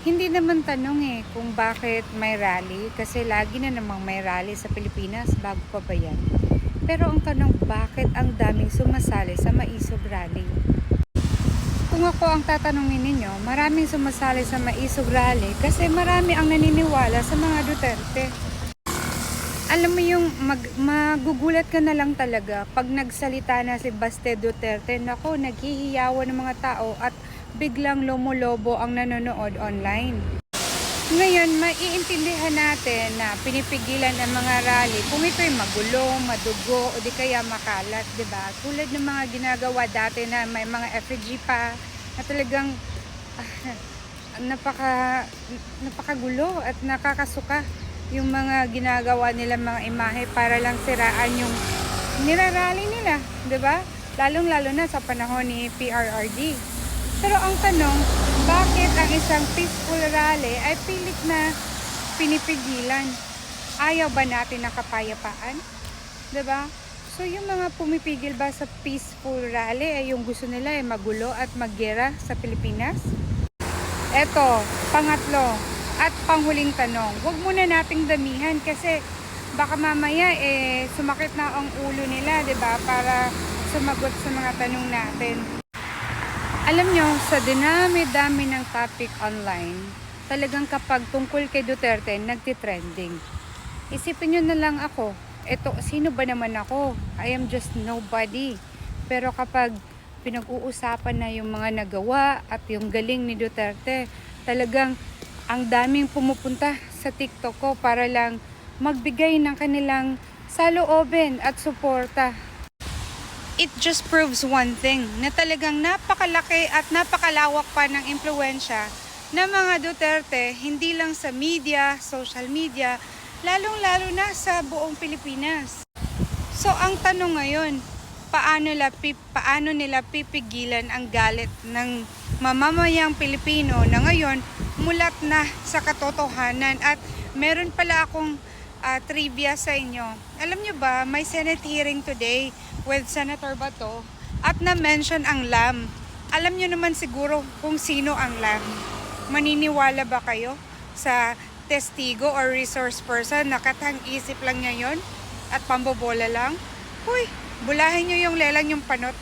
Hindi naman tanong kung bakit may rally kasi lagi na namang may rally sa Pilipinas, bago pa ba yan? Pero ang tanong, bakit ang daming sumasali sa Maisog Rally? Kung ako ang tatanungin ninyo, maraming sumasali sa Maisog Rally kasi marami ang naniniwala sa mga Duterte. Alam mo yung magugulat ka na lang talaga pag nagsalita na si Baste Duterte, nako, naghihiyawan ng mga tao at biglang lumulobo ang nanonood online. Ngayon, maiintindihan natin na pinipigilan ang mga rally kung ito'y magulo, madugo, o di kaya makalat, di ba? Tulad ng mga ginagawa dati na may mga effigy pa na talagang napakagulo at nakakasuka yung mga ginagawa nila mga imahe para lang siraan yung nirarally nila, di ba? Lalong-lalo na sa panahon ni PRRD. Pero ang tanong, bakit ang isang peaceful rally ay pilit na pinipigilan? Ayaw ba natin ng kapayapaan? Diba? So yung mga pumipigil ba sa peaceful rally ay yung gusto nila ay magulo at maggera sa Pilipinas? Eto, pangatlo at panghuling tanong. Huwag muna nating damihan kasi baka mamaya sumakit na ang ulo nila, 'di ba? Para sumagot sa mga tanong natin. Alam nyo, sa dinami-dami ng topic online, talagang kapag tungkol kay Duterte, nagtitrending. Isipin nyo na lang ako, sino ba naman ako? I am just nobody. Pero kapag pinag-uusapan na yung mga nagawa at yung galing ni Duterte, talagang ang daming pumupunta sa TikTok ko para lang magbigay ng kanilang saloobin at suporta. It just proves one thing, na talagang napakalaki at napakalawak pa ng impluwensya ng mga Duterte, hindi lang sa media, social media, lalong-lalo na sa buong Pilipinas. So ang tanong ngayon, paano nila pipigilan ang galit ng mamamayang Pilipino na ngayon mulat na sa katotohanan? At meron pala akong trivia sa inyo. Alam nyo ba, may Senate hearing today with Senator Bato at na-mention ang LAM. Alam nyo naman siguro kung sino ang LAM. Maniniwala ba kayo sa testigo or resource person na katang-isip lang niya yon at pambobola lang? Huy, bulahin nyo yung lelang yung panot.